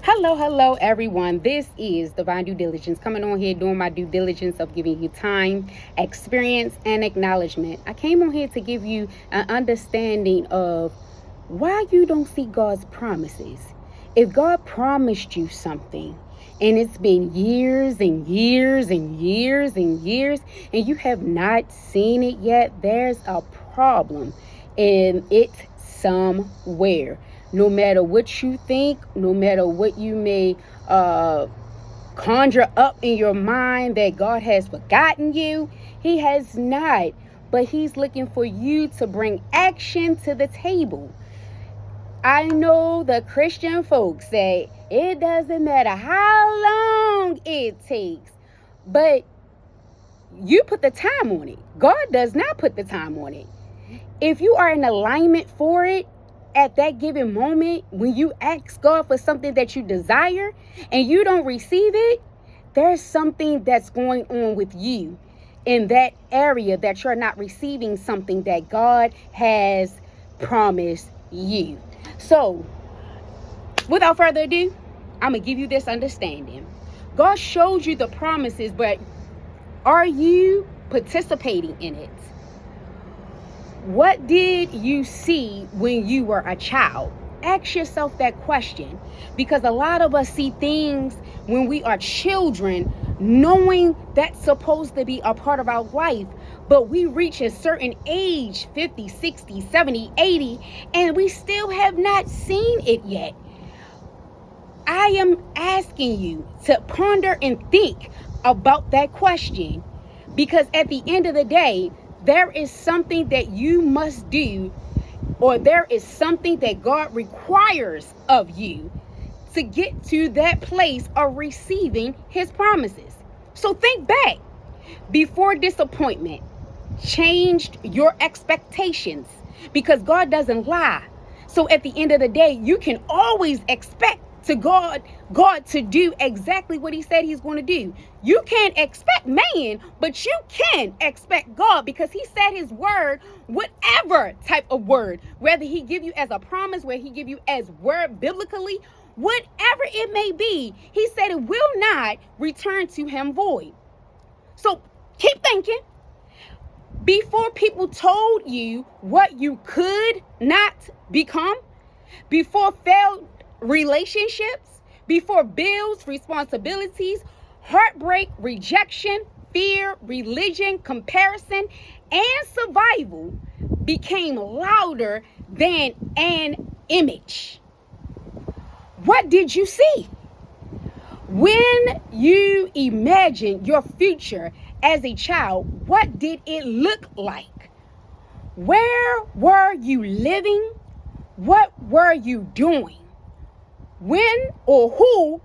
Hello, everyone. This is Divine Due Diligence coming on here doing my due diligence of giving you time, experience, and acknowledgement. I came on here to give you an understanding of why you don't see God's promises. If God promised you something and it's been years and years and years and years and you have not seen it yet, there's a problem in it somewhere. No matter what you think, no matter what you may conjure up in your mind that God has forgotten you, He has not. But He's looking for you to bring action to the table. I know the Christian folks say it doesn't matter how long it takes, but you put the time on it. God does not put the time on it. If you are in alignment for it, at that given moment, when you ask God for something that you desire and you don't receive it, there's something that's going on with you in that area that you're not receiving something that God has promised you. So, without further ado, I'm going to give you this understanding. God shows you the promises, but are you participating in it? What did you see when you were a child? Ask yourself that question, because a lot of us see things when we are children, knowing that's supposed to be a part of our life, but we reach a certain age, 50, 60, 70, 80, and we still have not seen it yet. I am asking you to ponder and think about that question, because at the end of the day, there is something that you must do, or there is something that God requires of you to get to that place of receiving His promises. So think back. Before disappointment changed your expectations, because God doesn't lie. So at the end of the day, you can always expect to God to do exactly what He said He's going to do. You can't expect man, but you can expect God, because He said His word, whatever type of word, whether He give you as a promise, whether He give you as word biblically, whatever it may be, He said it will not return to Him void. So keep thinking. Before people told you what you could not become, before failed relationships, before bills, responsibilities, heartbreak, rejection, fear, religion, comparison, and survival became louder than an image. What did you see? When you imagined your future as a child, what did it look like? Where were you living? What were you doing? When or who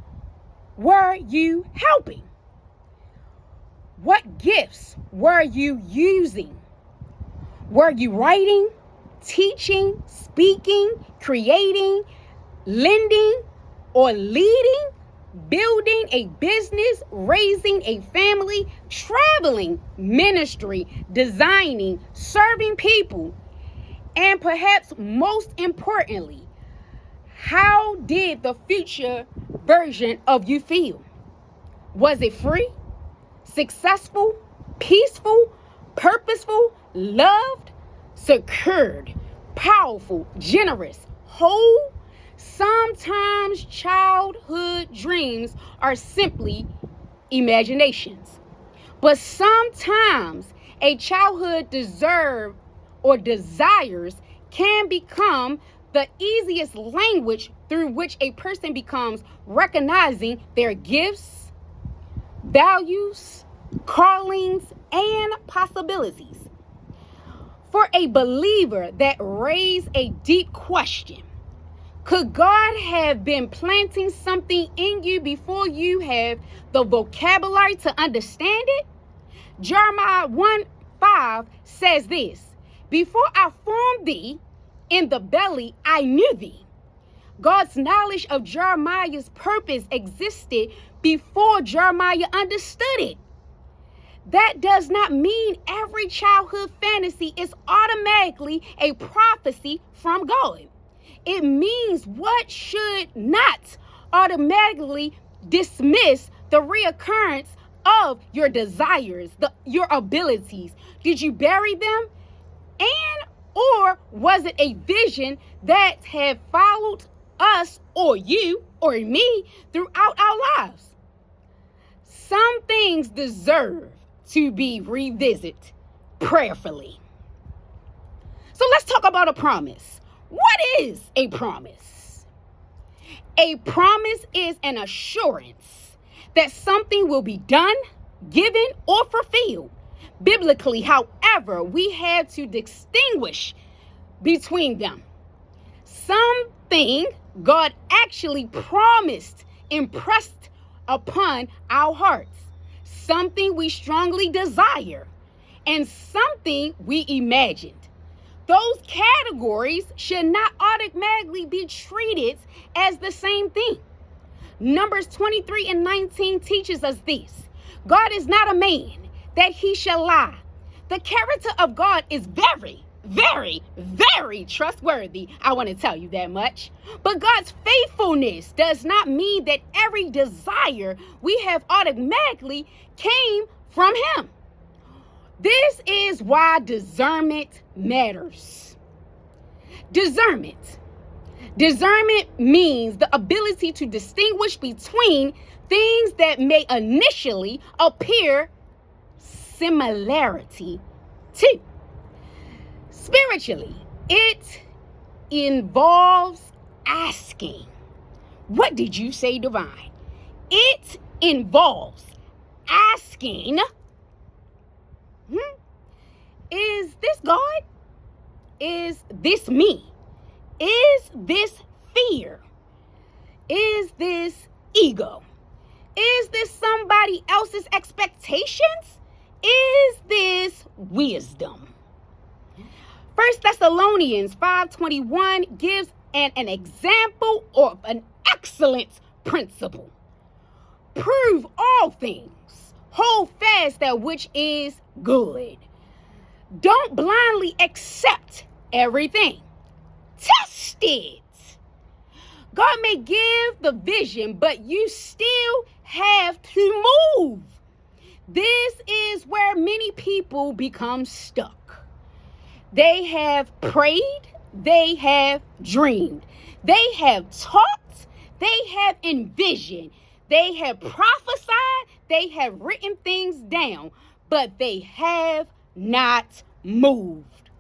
were you helping? What gifts were you using? Were you writing, teaching, speaking, creating, lending, or leading, building a business, raising a family, traveling, ministry, designing, serving people, and perhaps most importantly, how did the future version of you feel? Was it free, successful, peaceful, purposeful, loved, secured, powerful, generous, whole? Sometimes childhood dreams are simply imaginations, but sometimes a childhood desires can become the easiest language through which a person becomes recognizing their gifts, values, callings, and possibilities. For a believer, that raised a deep question. Could God have been planting something in you before you have the vocabulary to understand it? Jeremiah 1:5 says this: before I formed thee in the belly, I knew thee. God's knowledge of Jeremiah's purpose existed before Jeremiah understood it. That does not mean every childhood fantasy is automatically a prophecy from God. It means what should not automatically dismiss the reoccurrence of your desires, your abilities? Did you bury them? Or was it a vision that had followed us or you or me throughout our lives? Some things deserve to be revisited prayerfully. So let's talk about a promise. What is a promise? A promise is an assurance that something will be done, given, or fulfilled. Biblically, however, we had to distinguish between them. Something God actually promised, impressed upon our hearts. Something we strongly desire, and something we imagined. Those categories should not automatically be treated as the same thing. Numbers 23:19 teaches us this. God is not a man that he shall lie. The character of God is very, very, very trustworthy. I want to tell you that much. But God's faithfulness does not mean that every desire we have automatically came from him. This is why discernment matters. Discernment. Discernment means the ability to distinguish between things that may initially appear similarity to. Spiritually, it involves asking. What did you say, divine? It involves asking, is this God? Is this me? Is this fear? Is this ego? Is this somebody else's expectations? Is this wisdom? 1 Thessalonians 5:21 gives an example of an excellent principle. Prove all things. Hold fast that which is good. Don't blindly accept everything. Test it. God may give the vision, but you still have to move. This is where many people become stuck. They have prayed, they have dreamed, they have talked, they have envisioned, they have prophesied, they have written things down, but they have not moved.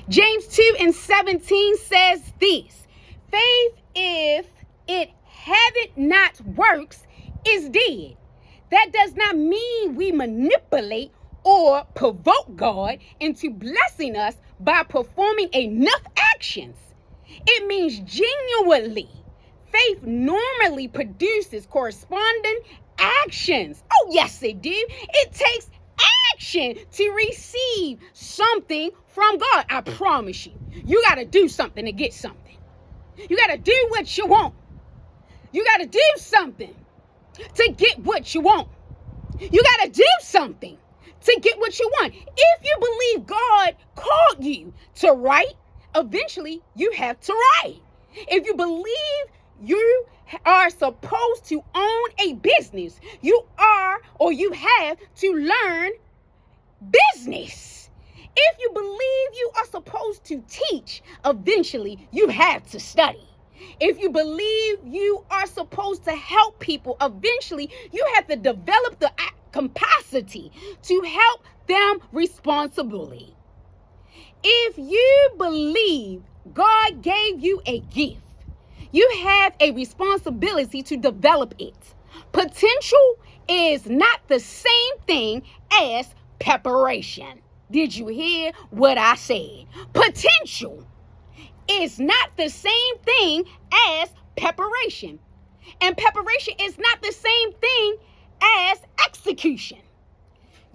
James 2:17 says this: faith, if it haven't not works, is dead. That does not mean we manipulate or provoke God into blessing us by performing enough actions. It means genuinely. Faith normally produces corresponding actions. Oh, yes, it do. It takes action to receive something from God. I promise you. You got to do something to get something. You got to do what you want. You got to do something to get what you want. You got to do something to get what you want. If you believe God called you to write, eventually you have to write. If you believe you are supposed to own a business, you are or you have to learn business. If you believe you are supposed to teach, eventually you have to study. If you believe you are supposed to help people, eventually you have to develop the capacity to help them responsibly. If you believe God gave you a gift, you have a responsibility to develop it. Potential is not the same thing as preparation. Did you hear what I said? Potential is not the same thing as preparation. And preparation is not the same thing as execution.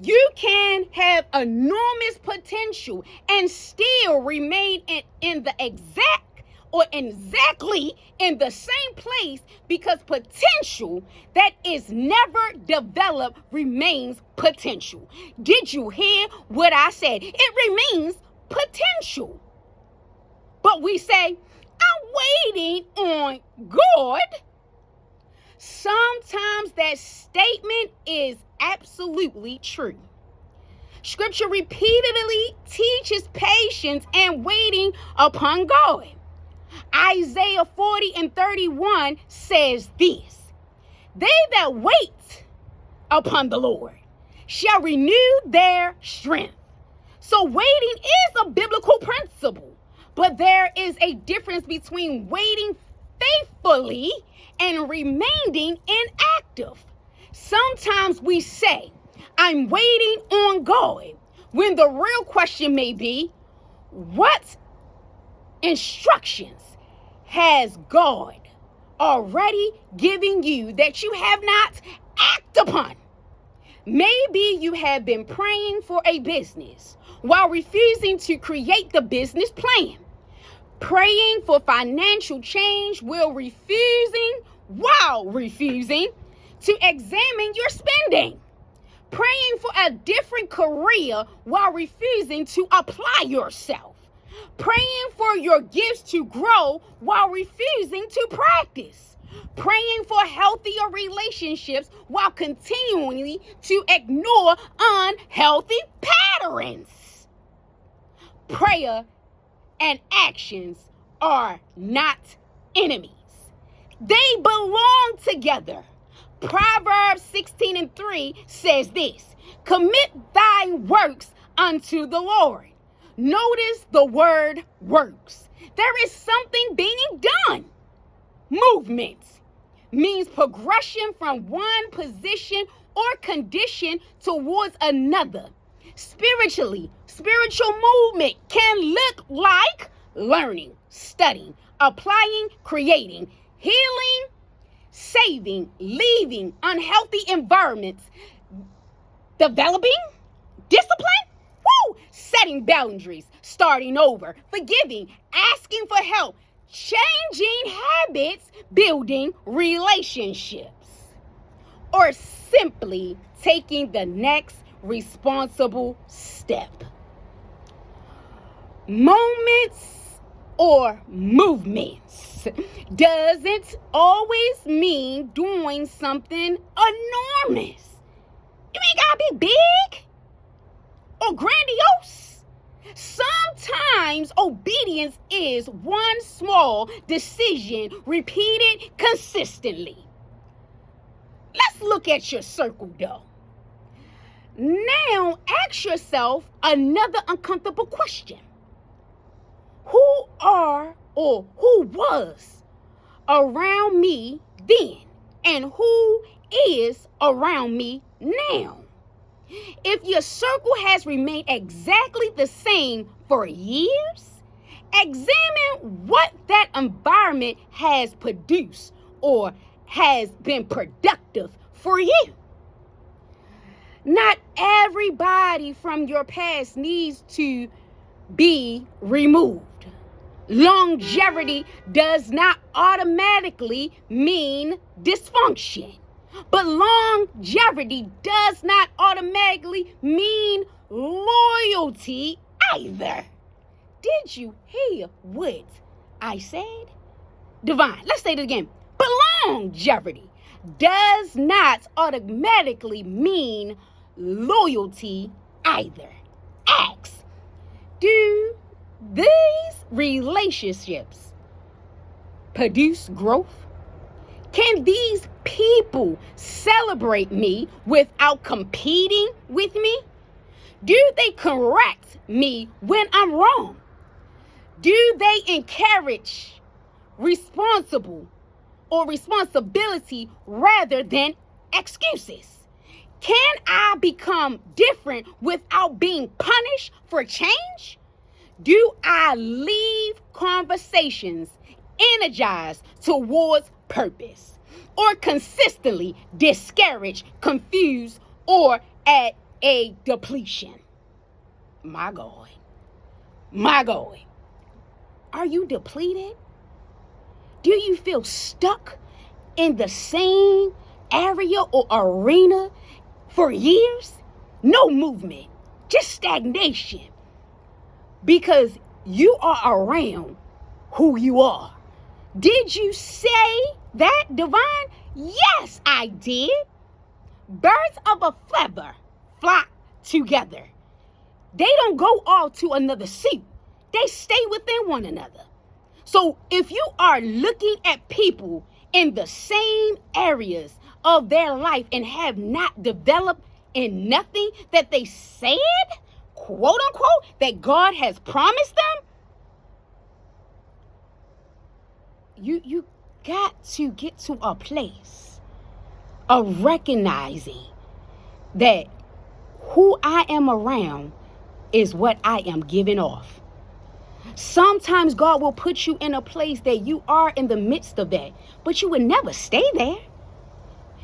You can have enormous potential and still remain in the exactly in the same place, because potential that is never developed remains potential. Did you hear what I said? It remains potential. But we say, I'm waiting on God, sometimes that statement is absolutely true. Scripture repeatedly teaches patience and waiting upon God. Isaiah 40:31 says this: they that wait upon the Lord shall renew their strength. So waiting is a biblical principle, but there is a difference between waiting faithfully and remaining inactive. Sometimes we say, I'm waiting on God, when the real question may be, what instructions has God already given you that you have not acted upon? Maybe you have been praying for a business while refusing to create the business plan. Praying for financial change while refusing to examine your spending. Praying for a different career while refusing to apply yourself. Praying for your gifts to grow while refusing to practice. Praying for healthier relationships while continuing to ignore unhealthy patterns. Prayer and actions are not enemies. They belong together. Proverbs 16:3 says this: commit thy works unto the Lord. Notice the word works. There is something being done. Movement means progression from one position or condition towards another. Spiritually, spiritual movement can look like learning, studying, applying, creating, healing, saving, leaving unhealthy environments, developing, discipline, setting boundaries, starting over, forgiving, asking for help, changing habits, building relationships, or simply taking the next responsible step. Moments or movements doesn't always mean doing something enormous. You ain't gotta be big or grandiose. Sometimes obedience is one small decision repeated consistently. Let's look at your circle though. Now ask yourself another uncomfortable question. Who are or who was around me then, and who is around me now? If your circle has remained exactly the same for years, examine what that environment has produced or has been productive for you. Not everybody from your past needs to be removed. Longevity does not automatically mean dysfunction, but longevity does not automatically mean loyalty either. Did you hear what I said? Divine, let's say it again. But longevity does not automatically mean loyalty either. Ask, do these relationships produce growth? Can these people celebrate me without competing with me? Do they correct me when I'm wrong? Do they encourage responsibility rather than excuses? Can I become different without being punished for change? Do I leave conversations energized towards purpose, or consistently discouraged, confused, or at a depletion? My God. Are you depleted? Do you feel stuck in the same area or arena for years? No movement, just stagnation. Because you are around who you are. Did you say that, divine? Yes, I did. Birds of a feather flock together. They don't go off to another suit. They stay within one another. So if you are looking at people in the same areas of their life and have not developed in nothing that they said, quote unquote, that God has promised them, you got to get to a place of recognizing that who I am around is what I am giving off. Sometimes God will put you in a place that you are in the midst of that, but you would never stay there.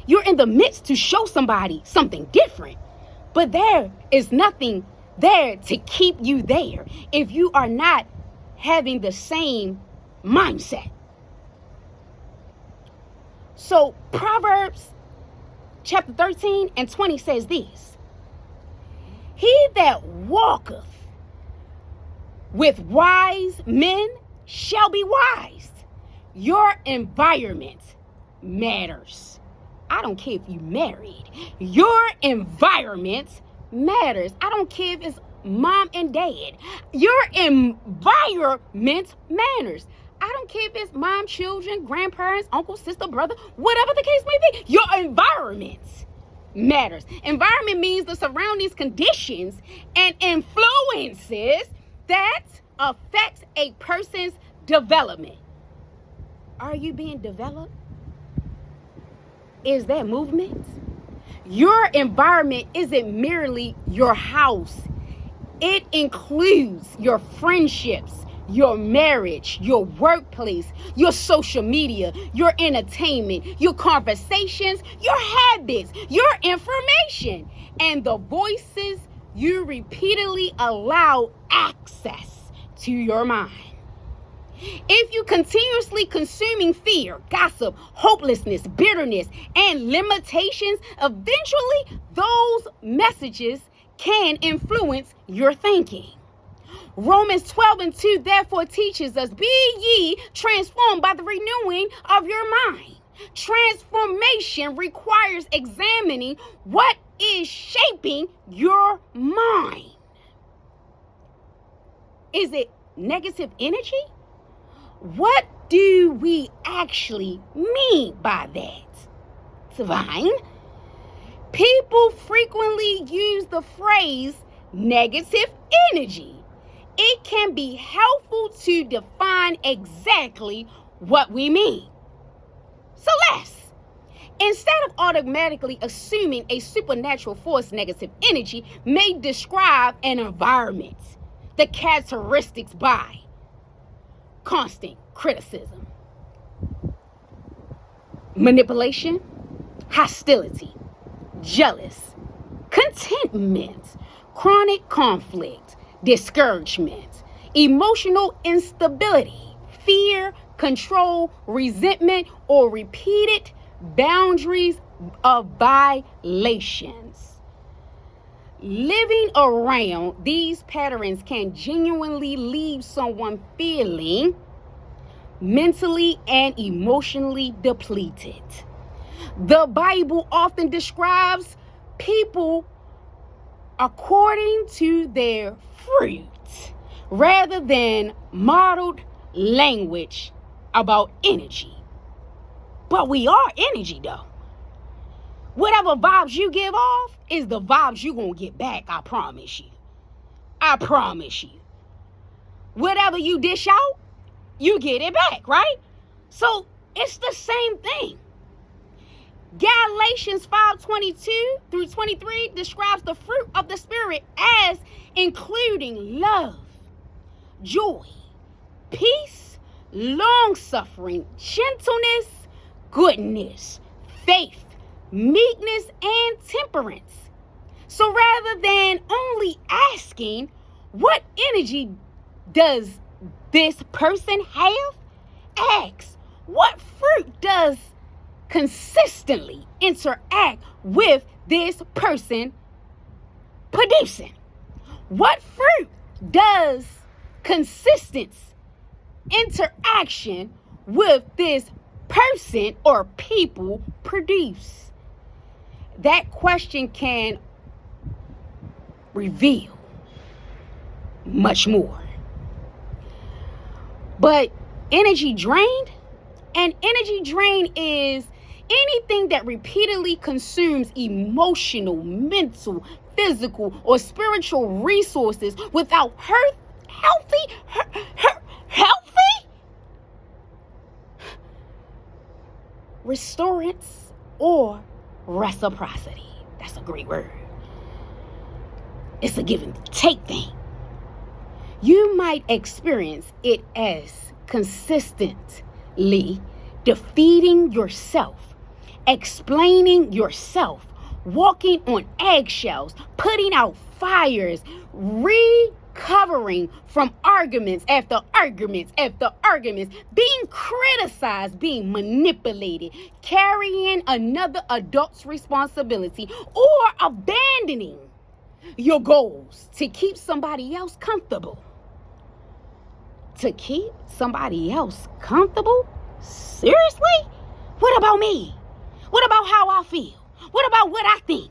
You're in the midst to show somebody something different, but there is nothing there to keep you there if you are not having the same mindset. So Proverbs chapter 13 and 20 says this: he that walketh with wise men shall be wise. Your environment matters. I don't care if you married. Your environment matters. I don't care if it's mom and dad. Your environment matters. I don't care if it's mom, children, grandparents, uncle, sister, brother, whatever the case may be. Your environment matters. Environment means the surroundings, conditions, and influences that affects a person's development. Are you being developed? Is that movement? Your environment isn't merely your house. It includes your friendships, your marriage, your workplace, your social media, your entertainment, your conversations, your habits, your information, and the voices you repeatedly allow access to your mind. If you continuously consuming fear, gossip, hopelessness, bitterness, and limitations, eventually those messages can influence your thinking. Romans 12 and 2 therefore teaches us, be ye transformed by the renewing of your mind. Transformation requires examining what is shaping your mind. Is it negative energy? What do we actually mean by that, divine? People frequently use the phrase negative energy. It can be helpful to define exactly what we mean. So instead of automatically assuming a supernatural force, negative energy may describe an environment, the characteristics by constant criticism, manipulation, hostility, jealous, contentment, chronic conflict, discouragement, emotional instability, fear, control, resentment, or repeated boundaries of violations. Living around these patterns can genuinely leave someone feeling mentally and emotionally depleted. The Bible often describes people according to their fruit rather than modeled language about energy. But we are energy though. Whatever vibes you give off is the vibes you're going to get back, I promise you. I promise you. Whatever you dish out, you get it back, right? So it's the same thing. Galatians 5:22 through 23 describes the fruit of the Spirit as including love, joy, peace, long-suffering, gentleness, goodness, faith, meekness, and temperance. So rather than only asking, what energy does this person have? Ask, what fruit does consistently interact with this person producing? What fruit does consistency interaction with this person or people produce? That question can reveal much more. But energy drained, and energy drain is anything that repeatedly consumes emotional, mental, physical, or spiritual resources without healthy restorance or reciprocity. That's a great word. It's a give and take thing. You might experience it as consistently defeating yourself, explaining yourself, walking on eggshells, putting out fires, recovering from arguments after arguments after arguments, being criticized, being manipulated, carrying another adult's responsibility, or abandoning your goals to keep somebody else comfortable. To keep somebody else comfortable? Seriously? What about me? What about how I feel? What about what I think?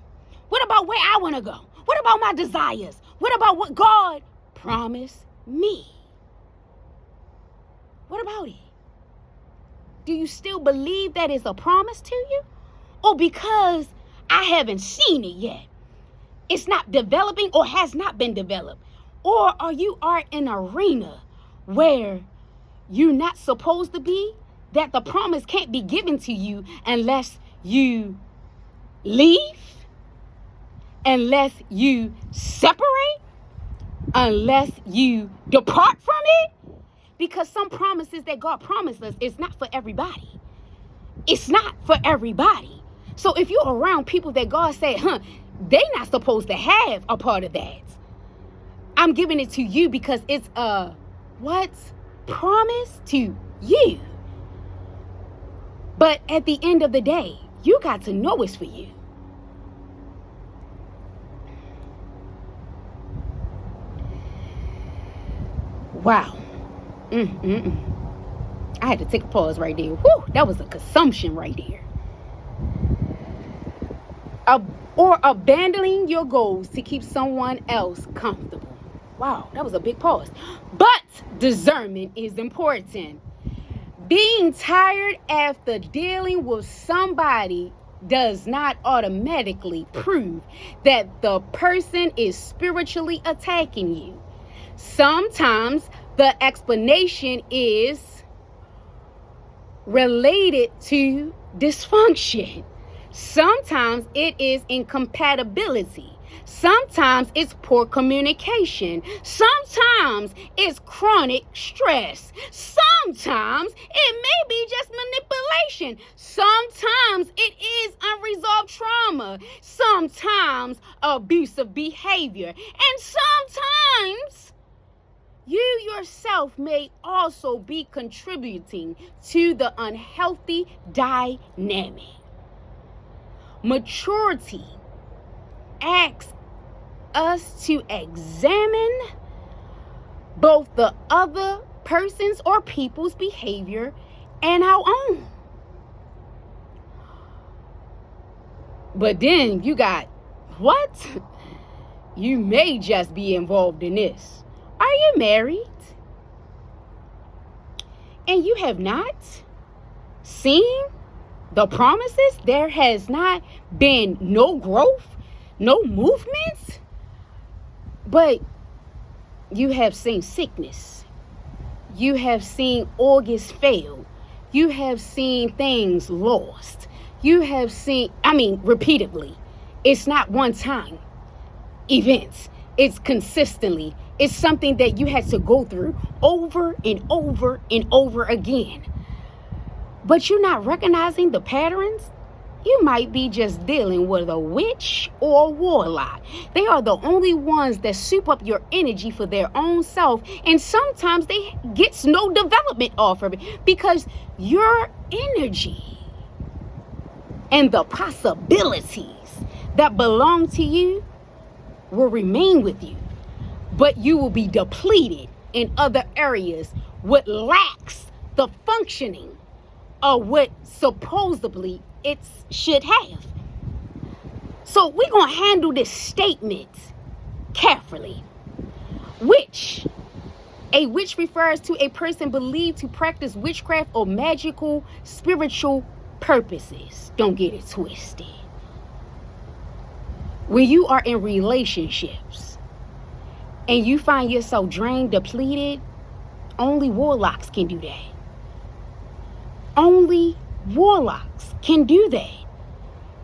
What about where I want to go? What about my desires? What about what God promised me? What about it? Do you still believe that is a promise to you? Or because I haven't seen it yet, it's not developing or has not been developed? Or are you in an arena where you're not supposed to be, that the promise can't be given to you unless you leave, unless you separate, unless you depart from it? Because some promises that God promised us is not for everybody. It's not for everybody. So if you're around people that God said, they not supposed to have a part of that, I'm giving it to you because it's a promise to you. But at the end of the day, you got to know it's for you. Wow. I had to take a pause right there. Whew, that was a consumption right there. Or abandoning your goals to keep someone else comfortable. Wow, that was a big pause. But discernment is important. Being tired after dealing with somebody does not automatically prove that the person is spiritually attacking you. Sometimes the explanation is related to dysfunction. Sometimes it is incompatibility. Sometimes it's poor communication. Sometimes it's chronic stress. Sometimes it may be just manipulation. Sometimes it is unresolved trauma. Sometimes abusive behavior. And sometimes you yourself may also be contributing to the unhealthy dynamic. Maturity asks us to examine both the other person's or people's behavior and our own. But then you got, what? You may just be involved in this. Are you married? And you have not seen the promises? There has not been no growth, no movement, but you have seen sickness. You have seen organs fail. You have seen things lost. You have seen, repeatedly. It's not one time events. It's consistently. It's something that you had to go through over and over and over again. But you're not recognizing the patterns. You might be just dealing with a witch or a warlock. They are the only ones that soup up your energy for their own self. And sometimes they get no development off of it because your energy and the possibilities that belong to you will remain with you. But you will be depleted in other areas what lacks the functioning of what supposedly it should have. So we're going to handle this statement carefully. A witch refers to a person believed to practice witchcraft or magical spiritual purposes. Don't get it twisted. When you are in relationships and you find yourself drained, depleted, only warlocks can do that. Only warlocks can do that.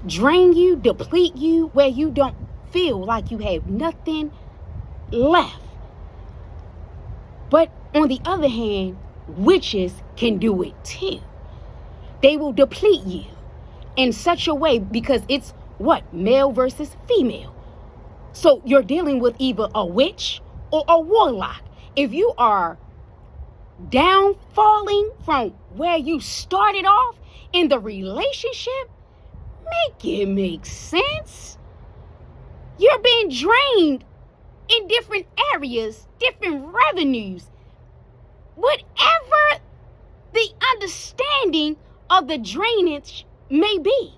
Drain you, deplete you, where you don't feel like you have nothing left. But on the other hand, witches can do it too. They will deplete you in such a way because it's what? Male versus female. So you're dealing with either a witch or a warlock. If you are downfalling from where you started off in the relationship, make it make sense. You're being drained in different areas, different revenues. Whatever the understanding of the drainage may be,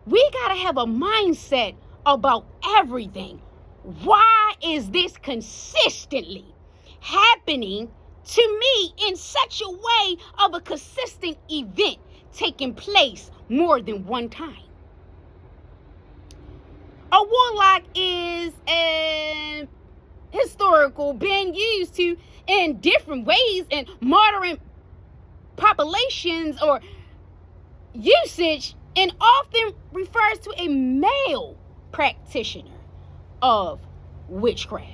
we got to have a mindset about everything. Why is this consistently happening to me in such a way of a consistent event taking place more than one time? A warlock is an historical being used to in different ways in modern populations or usage, and often refers to a male practitioner of witchcraft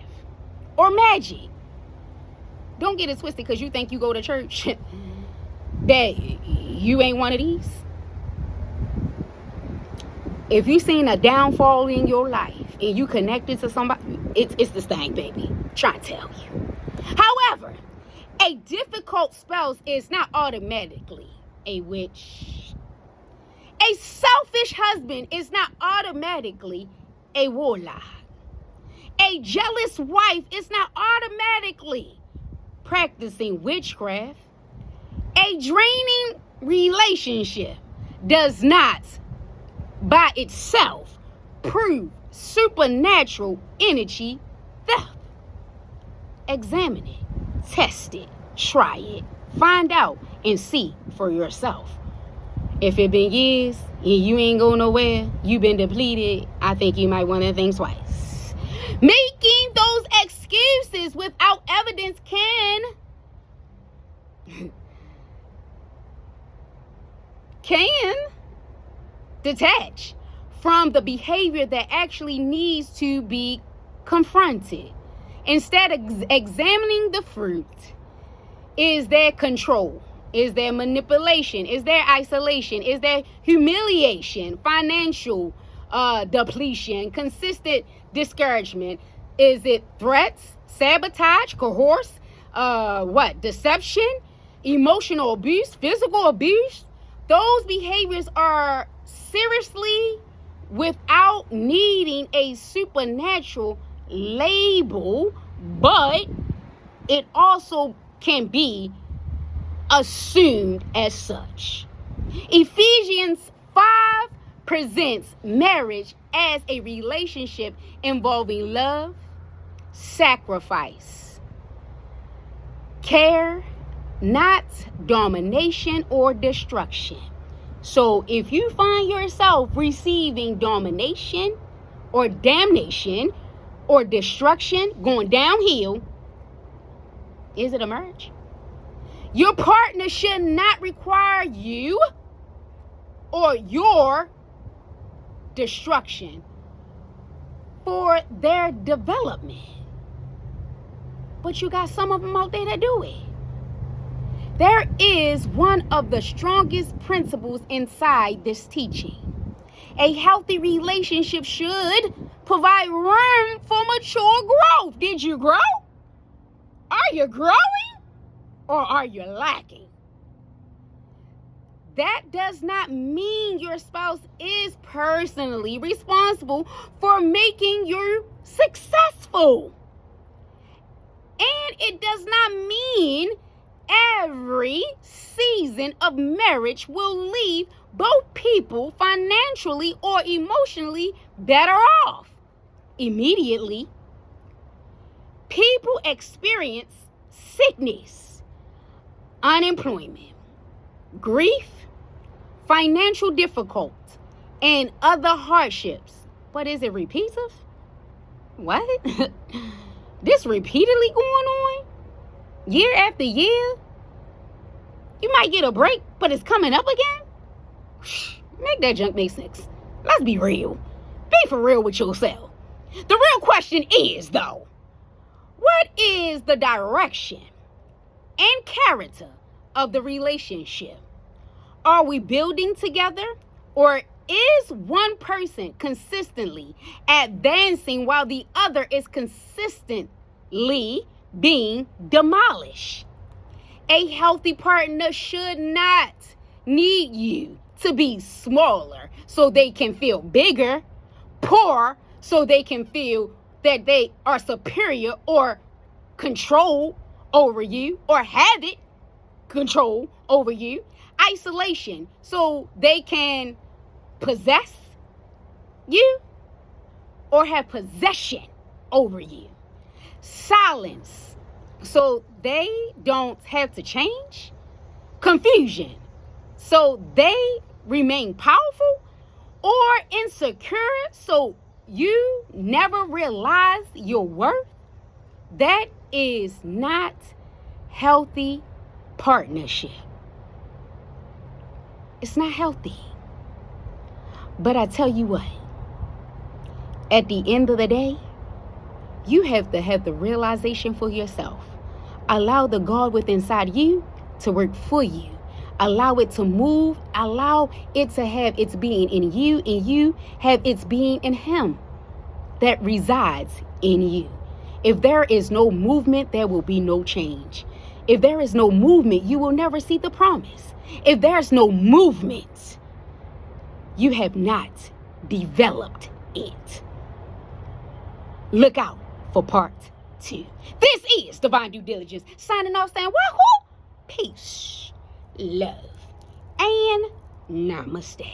or magic. Don't get it twisted because you think you go to church that you ain't one of these. If you seen a downfall in your life and you connected to somebody, it's this thing, baby. I'm trying to tell you. However, a difficult spouse is not automatically a witch. A selfish husband is not automatically a warlock. A jealous wife is not automatically practicing witchcraft. A draining relationship does not by itself prove supernatural energy theft. Examine it, test it, try it, find out, and see for yourself. If it been years and you ain't go nowhere, you been depleted, I think you might want to think twice. Making those excuses without evidence can detach from the behavior that actually needs to be confronted. Instead of examining the fruit, is there control? Is there manipulation? Is there isolation? Is there humiliation, financial depletion, consistent discouragement? Is it threats, sabotage, coerce, deception, emotional abuse, physical abuse? Those behaviors are seriously without needing a supernatural label, but it also can be assumed as such. Ephesians 5 presents marriage as a relationship involving love, sacrifice, care, not domination or destruction. So if you find yourself receiving domination or damnation or destruction going downhill, is it a marriage? Your partner should not require you or your destruction for their development. But you got some of them out there that do it. There is one of the strongest principles inside this teaching. A healthy relationship should provide room for mature growth. Did you grow? Are you growing? Or are you lacking? That does not mean your spouse is personally responsible for making you successful. And it does not mean every season of marriage will leave both people financially or emotionally better off. Immediately, people experience sickness, unemployment, grief, financial difficulty, and other hardships. But is it repeated? What? This repeatedly going on? Year after year? You might get a break, but it's coming up again? Make that junk make sense. Let's be real. Be for real with yourself. The real question is, though, what is the direction and character of the relationship? Are we building together, or is one person consistently advancing while the other is consistently being demolished? A healthy partner should not need you to be smaller so they can feel bigger, poor so they can feel that they are superior or control over you, or have it control over you. Isolation so they can possess you or have possession over you. Silence so they don't have to change. Confusion so they remain powerful, or insecure so you never realize your worth. That is not healthy partnership. It's not healthy. But I tell you what, at the end of the day, you have to have the realization for yourself. Allow the God within inside you to work for you. Allow it to move. Allow it to have its being in you, and you have its being in Him that resides in you. If there is no movement, there will be no change. If there is no movement, you will never see the promise. If there's no movement, you have not developed it. Look out for part 2. This is Divine Due Diligence, signing off saying, wahoo, peace, love, and namaste.